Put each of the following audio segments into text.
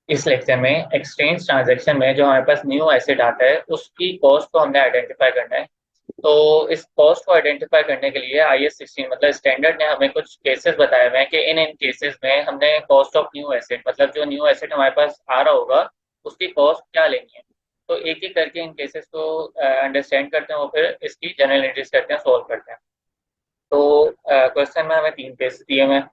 इस लेक्चर में exchange transaction में जो हमारे पास न्यू एसेट आता है उसकी कॉस्ट को हमने आइडेंटिफाई करना है। तो इस कॉस्ट को आइडेंटिफाई करने के लिए IS 16 मतलब स्टैंडर्ड ने हमें कुछ केसेस बताए हुए हैं कि इन इन केसेस में हमने कॉस्ट ऑफ न्यू एसेट मतलब जो न्यू एसेट हमारे पास आ रहा होगा उसकी कॉस्ट क्या लेनी है। तो एक एक करके इन केसेस को अंडरस्टैंड करते हैं और फिर इसकी जनरल एंट्रीज करते हैं, सॉल्व करते हैं। तो क्वेश्चन में हमें तीन केसेस दिए हुए हैं।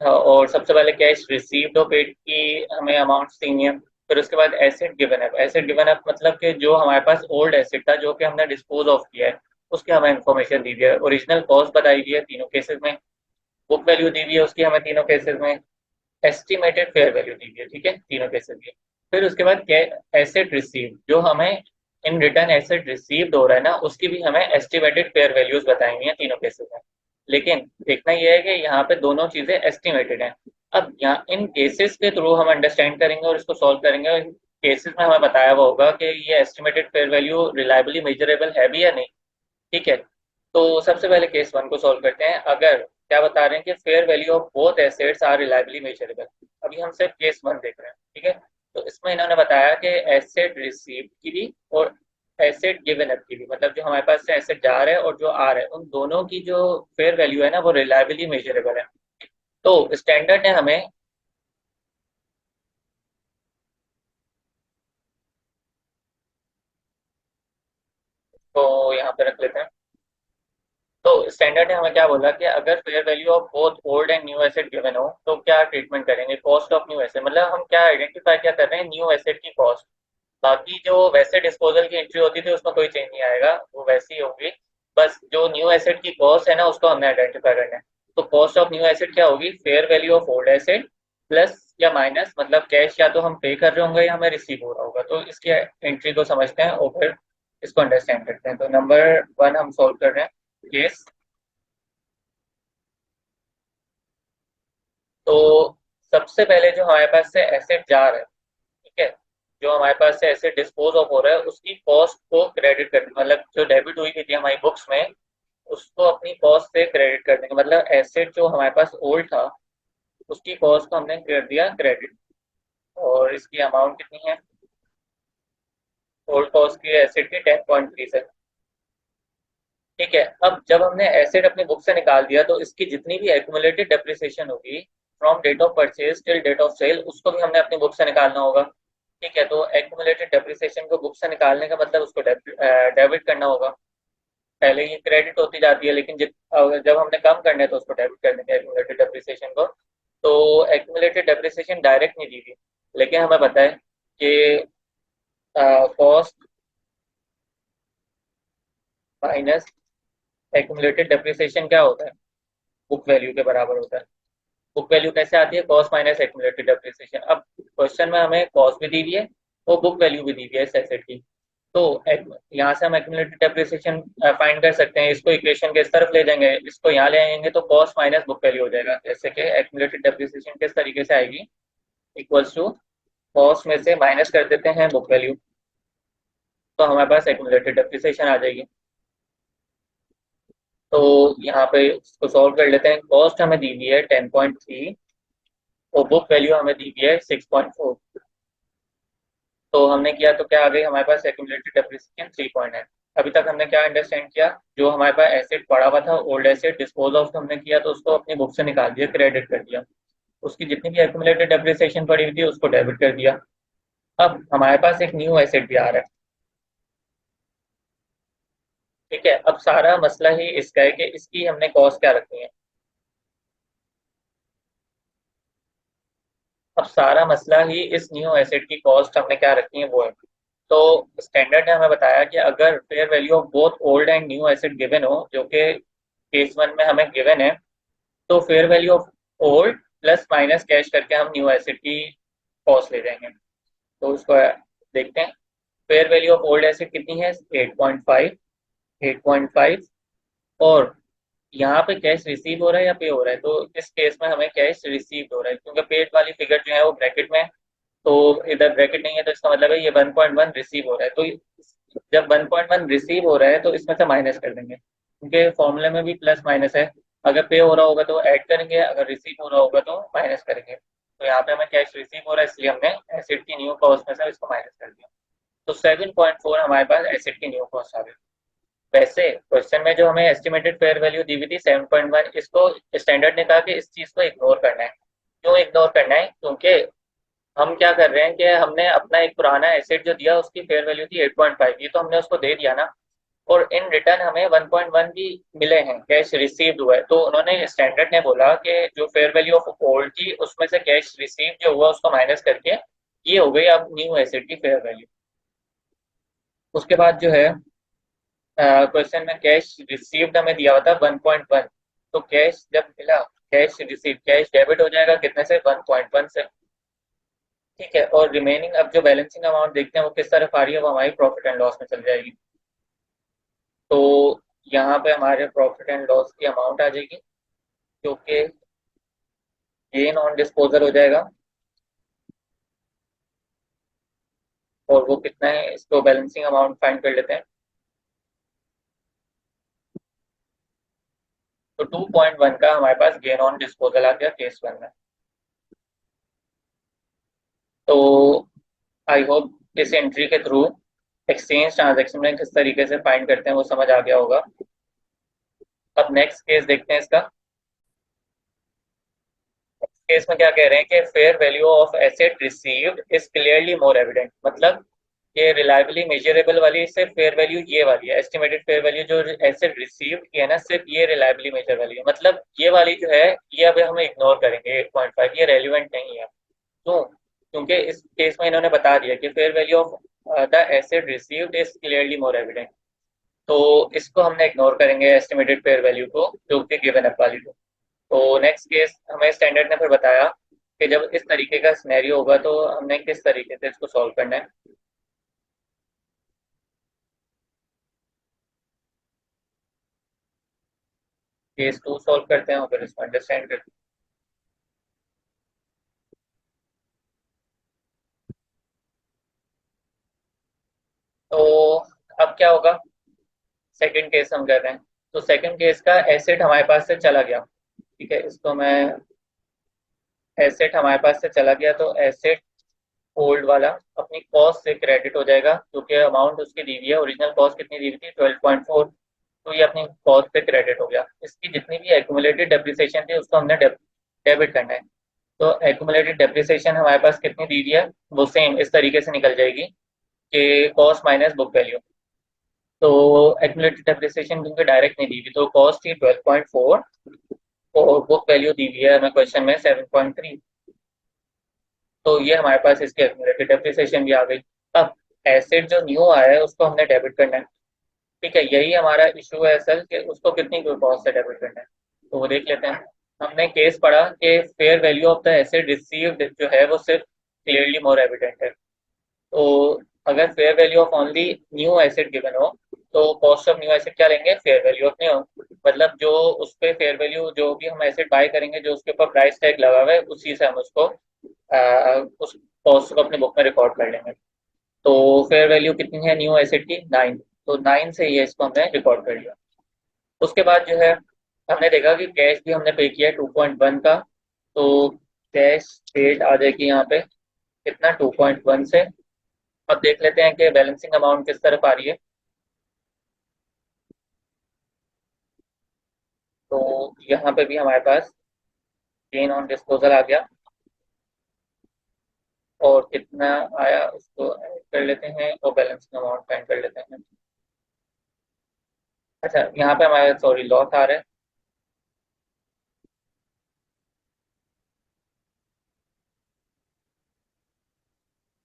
और सबसे पहले कैश रिसीव्ड और पेड की हमें अमाउंट देनी है। फिर उसके बाद asset given up. Asset given up मतलब कि जो हमारे पास ओल्ड एसेट था जो कि हमने डिस्पोज ऑफ किया है उसकी हमें इन्फॉर्मेशन दी हुई है। ओरिजिनल कॉस्ट बताई गई है तीनों केसेस में। बुक वैल्यू दी हुई है उसकी हमें तीनों केसेस में। एस्टिमेटेड फेयर वैल्यू दी हुई है, ठीक है, तीनों केसेस में। फिर उसके बाद एसेट रिसीव जो हमें इन रिटर्न एसेट रिसीव्ड हो रहा है ना उसकी भी हमें एस्टिमेटेड फेयर वैल्यूज बताई हुई है तीनों केसेस में। लेकिन देखना यह है कि यहाँ पे दोनों चीजें एस्टिमेटेड हैं। अब यहाँ इन केसेस के थ्रू हम अंडरस्टैंड करेंगे और इसको सॉल्व करेंगे और केसेस में हमें बताया हुआ होगा कि ये estimated fair value reliably measurable है भी या नहीं। ठीक है। तो सबसे पहले केस वन को सॉल्व करते हैं। अगर क्या बता रहे हैं कि fair value of both assets are reliably measurable. अभी हम सिर्फ केस वन देख रहे हैं, ठीक है। तो इसमें इन्होंने बताया कि एसेट रिसीव की भी और एसेट गिवन अप की भी, मतलब जो हमारे पास से एसेट जा रहा है और जो आ रहा है उन दोनों की जो फेयर वैल्यू है ना वो रिलायबली मेजरेबल है। तो स्टैंडर्ड ने हमें तो यहाँ पे रख लेते हैं। तो स्टैंडर्ड ने हमें क्या बोला कि अगर fair value of both old and new asset given हो तो क्या ट्रीटमेंट करेंगे। कॉस्ट ऑफ न्यू एसेट मतलब हम क्या आइडेंटिफाई क्या कर रहे हैं, न्यू एसेट की कॉस्ट। बाकी जो वैसे डिस्पोजल की एंट्री होती थी उसमें कोई चेंज नहीं आएगा, वो वैसी ही होगी। बस जो न्यू एसेट की कॉस्ट है ना उसको हमने आइडेंटिफाई करना है। तो कॉस्ट ऑफ न्यू एसेट क्या होगी, fair value of old asset plus या माइनस, मतलब कैश या तो हम पे कर रहे होंगे या हमें रिसीव हो रहा होगा। तो इसकी एंट्री को समझते हैं और फिर इसको अंडरस्टैंड करते हैं। तो नंबर वन हम सॉल्व कर रहे हैं केस। तो सबसे पहले जो हमारे पास से एसेट जा रहा है, ठीक है, जो हमारे पास से एसेट डिस्पोज ऑफ हो रहा है उसकी कॉस्ट को क्रेडिट कर, मतलब जो डेबिट हुई थी हमारी बुक्स में उसको अपनी कॉस्ट से क्रेडिट कर देंगे। मतलब एसेट जो हमारे पास ओल्ड था उसकी कॉस्ट को हमने कर दिया क्रेडिट। और इसकी अमाउंट कितनी है, ओल्ड कॉस्ट की एसेट की 10.3 है। ठीक है। अब जब हमने एसेट अपनी बुक से निकाल दिया तो इसकी जितनी भी एक्यूमुलेटेड डेप्रिसिएशन होगी from date of purchase till date of sale उसको भी हमने अपनी बुक से निकालना होगा। ठीक है। तो एक्यूमुलेटेड डेप्रिसिएशन को बुक से निकालने का मतलब उसको डेबिट करना होगा। पहले ये क्रेडिट होती जाती है लेकिन जब हमने कम करना है तो उसको डेबिट कर देंगे एक्यूमुलेटेड डेप्रिसिएशन को। तो एक्यूमुलेटेड डेप्रिसिएशन डायरेक्ट नहीं दी थी लेकिन हमें पता है कि कॉस्ट माइनस एक्यूमुलेटेड डेप्रिसिएशन क्या होता है, बुक वैल्यू के बराबर होता है। बुक वैल्यू कैसे आती है, कॉस्ट माइनस एक्यूमुलेटेड डेप्रिसिएशन। अब क्वेश्चन में हमें कॉस्ट भी दी हुई है और बुक वैल्यू भी दी हुई है इस एसेट की। तो यहाँ से हम एक्यूमुलेटेड डेप्रिसिएशन फाइंड कर सकते हैं। इसको इक्वेशन के इस तरफ ले जाएंगे, इसको यहाँ ले आएंगे तो कॉस्ट माइनस बुक वैल्यू हो जाएगा। जैसे कि एक्यूमुलेटेड डेप्रिसिएशन किस तरीके से आएगी, इक्वल्स टू कॉस्ट में से माइनस कर देते हैं बुक वैल्यू, तो हमारे पास एक्यूमुलेटेड डेप्रिसिएशन आ जाएगी। तो यहाँ पे इसको सॉल्व कर लेते हैं। कॉस्ट हमें दी हुई है 10.3 और बुक वैल्यू हमें दी हुई है 6.4। तो हमने किया तो क्या आ गई हमारे पास एक्यूमुलेटेड डेप्रिसिएशन 3 अभी तक हमने क्या अंडरस्टैंड किया, जो हमारे पास एसेट पड़ा हुआ था ओल्ड एसेट डिस्पोज ऑफ हमने किया तो उसको अपनी बुक से निकाल दिया, क्रेडिट कर दिया। उसकी जितनी भी एक्यूमुलेटेड डेप्रिसिएशन पड़ी हुई थी उसको डेबिट कर दिया। अब हमारे पास एक न्यू एसेट भी आ रहा है। ठीक है। अब सारा मसला ही इसका है कि इसकी हमने कॉस्ट क्या रखनी है। अब सारा मसला ही इस न्यू एसेट की कॉस्ट हमने क्या रखनी है वो है। तो स्टैंडर्ड ने हमें बताया कि अगर fair value of both old and new asset given हो, जो कि केस वन में हमें गिवन है, तो fair value of old plus minus cash करके हम न्यू एसेट की कॉस्ट ले जाएंगे। तो उसको देखते हैं। Fair value of old asset कितनी है, 8.5। 8.5 और यहाँ पे कैश रिसीव हो रहा है या पे हो रहा है, तो इस केस में हमें कैश रिसीव हो रहा है क्योंकि पेड वाली फिगर जो है वो ब्रैकेट में है। तो इधर ब्रैकेट नहीं है तो इसका मतलब है ये 1.1 रिसीव हो रहा है। तो जब 1.1 रिसीव हो रहा है तो इसमें से माइनस कर देंगे क्योंकि फॉर्मूले में भी प्लस माइनस है। अगर पे हो रहा होगा तो ऐड करेंगे, अगर रिसीव हो रहा होगा तो माइनस करेंगे। तो यहाँ पे हमें कैश रिसीव हो रहा है, इसलिए हमने एसिड की न्यू कॉस्ट में से इसको माइनस कर दिया। तो 7.4 हमारे पास एसिड की न्यू कॉस्ट आ गई। वैसे क्वेश्चन में जो हमें एस्टिमेटेड फेयर वैल्यू दी हुई थी 7.1, इसको स्टैंडर्ड ने कहा कि इस चीज को इग्नोर करना है। क्यों इग्नोर करना है? क्योंकि हम क्या कर रहे हैं कि हमने अपना एक पुराना एसेट जो दिया उसकी फेयर वैल्यू थी 8.5, ये तो हमने उसको दे दिया ना। और इन रिटर्न हमें 1.1 भी मिले हैं, कैश रिसीव्ड हुआ है। तो उन्होंने स्टैंडर्ड ने बोला कि जो फेयर वैल्यू ऑफ ओल्ड थी उसमें से कैश रिसीव जो हुआ उसको माइनस करके ये हो गई अब न्यू एसेट की फेयर वैल्यू। उसके बाद जो है क्वेश्चन में कैश रिसीव्ड हमें दिया हुआ था 1.1। तो कैश जब मिला, कैश रिसीव, कैश डेबिट हो जाएगा कितने से? 1.1 से। ठीक है, और रिमेनिंग अब जो बैलेंसिंग अमाउंट देखते हैं वो किस तरफ आ रही है, वो हमारी प्रॉफिट एंड लॉस में चल जाएगी। तो यहाँ पे हमारे प्रॉफिट एंड लॉस की अमाउंट आ जाएगी जो कि गेन ऑन डिस्पोजल हो जाएगा। और वो कितना है, इसको बैलेंसिंग अमाउंट फाइंड कर लेते हैं। तो 2.1 का हमारे पास गेन ऑन डिस्पोजल आ गया केस 1 में। तो आई होप इस एंट्री के थ्रू एक्सचेंज ट्रांजैक्शन में किस तरीके से फाइंड करते हैं वो समझ आ गया होगा। अब नेक्स्ट केस देखते हैं इसका। केस में क्या कह रहे हैं कि fair value of asset received is clearly more evident. मतलब ये रिलायबली मेजरेबल वाली सिर्फ फेयर वैल्यू ये वाली है, एस्टिमेटेड फेयर वैल्यू जो एसेट रिसीव्ड की है ना, सिर्फ ये रिलायबली मेजर वाली है। मतलब ये वाली जो है ये अब हम इग्नोर करेंगे 8.5, ये रेलिवेंट नहीं है। क्यों? क्योंकि इस केस में इन्होंने बता दिया कि fair value of the asset received is clearly more evident. तो इसको हमने इग्नोर करेंगे एस्टिमेटेड फेयर वैल्यू को जो कि गिवन अप वाली को। तो नेक्स्ट केस हमें स्टैंडर्ड ने फिर बताया कि जब इस तरीके का सिनेरियो होगा तो हमने किस तरीके से इसको सॉल्व करना है। केस 2 सॉल्व करते हैं और फिर इसको अंडरस्टैंड करते हैं। तो अब क्या होगा, सेकंड केस हम कर रहे हैं। तो सेकंड केस का एसेट हमारे पास से चला गया। ठीक है, इसको मैं, एसेट हमारे पास से चला गया तो एसेट ओल्ड वाला अपनी कॉस्ट से क्रेडिट हो जाएगा क्योंकि अमाउंट उसकी दी हुई है। ओरिजिनल कॉस्ट कितनी दी हुई थी? 12.4। तो ये अपनी कॉस्ट पे क्रेडिट हो गया। इसकी जितनी भी एक्यूमुलेटेड डेप्रिसिएशन थी उसको हमने डेबिट करना है। तो एक्यूमुलेटेड डेप्रिसिएशन हमारे पास कितनी दी हुई है, वो सेम इस तरीके से निकल जाएगी कि कॉस्ट माइनस बुक वैल्यू। तो एक्यूमुलेटेड डेप्रिसिएशन क्योंकि डायरेक्ट नहीं दी हुई तो कॉस्ट थी 12.4 और बुक वैल्यू दी हुई है हमें क्वेश्चन में 7.3। तो ये हमारे पास इसकी एक्यूमुलेटेड डेप्रिसिएशन भी आ गई। अब एसेट जो न्यू आया है उसको हमने डेबिट करना है। ठीक है, यही हमारा इशू है असल, कि उसको कितनी कॉस्ट से डेबिट करना है। तो वो देख लेते हैं। हमने केस पढ़ा कि fair value of the asset received जो है वो सिर्फ क्लियरली मोर एविडेंट है। तो अगर fair value of only new asset given हो तो कॉस्ट ऑफ न्यू एसेट क्या लेंगे? Fair value of new. मतलब जो उस पे फेयर वैल्यू, जो भी हम एसेट बाय करेंगे जो उसके ऊपर प्राइस टैग लगा हुआ है उसी से हम उसको उस कॉस्ट को अपने बुक में रिकॉर्ड कर लेंगे। तो फेयर वैल्यू कितनी है न्यू एसेट की? 9। तो 9 से ये इसको हमने रिकॉर्ड कर लिया। उसके बाद जो है हमने देखा कि कैश भी हमने पे किया है 2.1 का। तो कैश पेड आ जाएगी यहाँ पे कितना? 2.1 से। अब देख लेते हैं कि बैलेंसिंग अमाउंट किस तरफ आ रही है। तो यहाँ पे भी हमारे पास गेन ऑन डिस्पोजल आ गया और कितना आया उसको ऐड कर लेते हैं और बैलेंसिंग अमाउंट फाइंड कर लेते हैं। अच्छा, यहाँ पे हमारे सॉरी लॉस आ रहा है।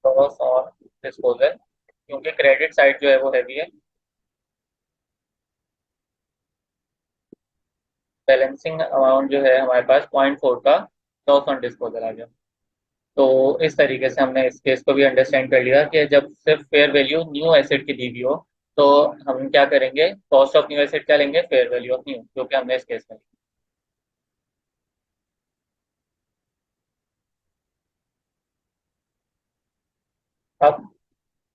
लॉस ऑन डिस्पोजल क्योंकि क्रेडिट साइड जो है वो हैवी है। बैलेंसिंग अमाउंट जो है हमारे पास 0.4 का लॉस ऑन डिस्पोजल आ गया। तो इस तरीके से हमने इस केस को भी अंडरस्टैंड कर लिया कि जब सिर्फ फेयर वैल्यू न्यू एसेट की दी हुई हो तो हम क्या करेंगे? कॉस्ट ऑफ न्यू एसेट क्या लेंगे? फेयर वैल्यू ऑफ न्यू, जो कि हमने इस केस में। अब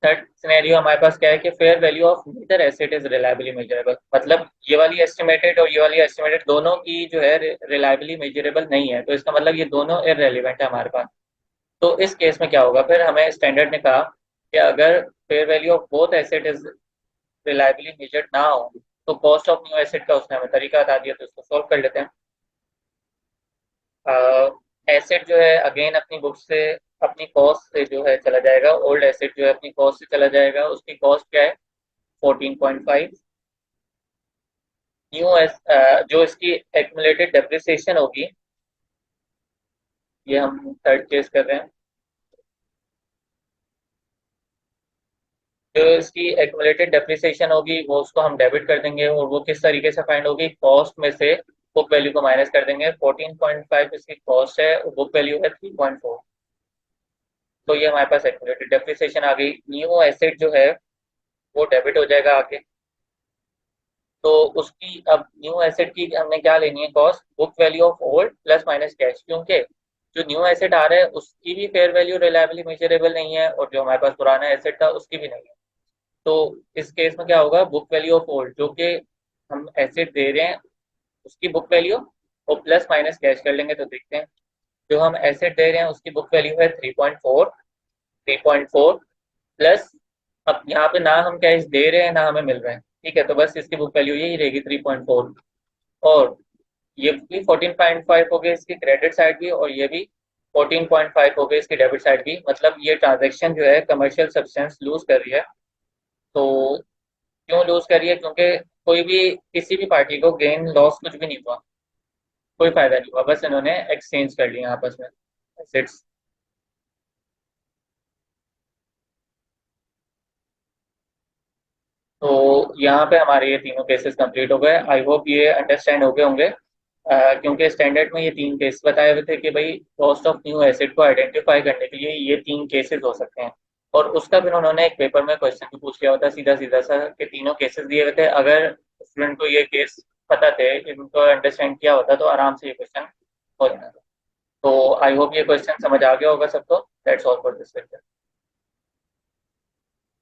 थर्ड सिनेरियो हमारे पास क्या है कि fair value of neither asset is reliably measurable, मतलब ये वाली एस्टिमेटेड और ये वाली एस्टिमेटेड दोनों की जो है रिलायबली मेजरेबल नहीं है, तो इसका मतलब ये दोनों इररेलेवेंट है हमारे पास। तो इस केस में क्या होगा, फिर हमें स्टैंडर्ड ने कहा कि अगर fair value of both asset is reliably measured ना हो तो कॉस्ट ऑफ न्यू एसेट का उसने हमें तरीका बता दिया, तो इसको सॉल्व कर लेते हैं। एसेट जो है अगेन अपनी बुक से अपनी कॉस्ट से जो है चला जाएगा, ओल्ड एसेट जो है अपनी कॉस्ट से चला जाएगा, उसकी कॉस्ट क्या है 14.5। न्यू एस जो इसकी एक्यूमुलेटेड डेप्रिसिएशन होगी, ये हम थर्ड केस कर रहे हैं, जो इसकी एक्यूमुलेटेड डेप्रिसिएशन होगी वो उसको हम डेबिट कर देंगे, और वो किस तरीके से फाइंड होगी, कॉस्ट में से बुक वैल्यू को माइनस कर देंगे। 14.5 इसकी कॉस्ट है, बुक वैल्यू है 3.4, तो ये हमारे पास एक्यूमुलेटेड डेप्रिसिएशन आ गई। न्यू एसेट जो है वो डेबिट हो जाएगा आगे, तो उसकी अब न्यू एसेट की हमने क्या लेनी है cost, book value of old plus minus cash, क्योंकि जो न्यू एसेट आ रहा है उसकी भी फेयर वैल्यू रिलायबली मेजरेबल नहीं है, और जो हमारे पास पुराना एसेट था उसकी भी नहीं है। तो इस केस में क्या होगा, बुक वैल्यू ऑफ ओल्ड जो कि हम एसेट दे रहे हैं उसकी बुक वैल्यू और प्लस माइनस कैश कर लेंगे, तो देखते हैं। जो हम एसेट दे रहे हैं उसकी बुक वैल्यू है 3.4, 3.4 प्लस, अब यहाँ पे ना हम कैश दे रहे हैं ना हमें मिल रहा है, ठीक है, तो बस इसकी बुक वैल्यू यही रहेगी 3.4। और ये भी 14.5 हो गई इसकी क्रेडिट साइड भी, और ये भी 14.5 हो गई इसकी डेबिट साइड भी, मतलब ये ट्रांजेक्शन जो है कमर्शियल सब्सटेंस लूज कर रही है। तो क्यों लूज कर रही है, क्योंकि कोई भी किसी भी पार्टी को गेन लॉस कुछ भी नहीं हुआ, कोई फायदा नहीं हुआ, बस इन्होंने एक्सचेंज कर लिया आपस में एसेट्स। तो यहाँ पे हमारे ये तीनों केसेस कंप्लीट हो गए, आई होप ये अंडरस्टैंड हो गए होंगे। क्योंकि स्टैंडर्ड में ये तीन केस बताए हुए थे कि भाई कॉस्ट ऑफ न्यू एसेट को आइडेंटिफाई करने के लिए ये तीन केसेस हो सकते हैं, और उसका फिर उन्होंने एक पेपर में क्वेश्चन भी पूछ लिया होता सीधा सीधा सा कि तीनों केसेस दिए हुए थे, अगर स्टूडेंट को ये केस पता थे, इनको अंडरस्टैंड किया होता तो आराम से ये क्वेश्चन हो जाना था। तो आई होप ये क्वेश्चन समझ आ गया होगा सबको। That's all for this lecture.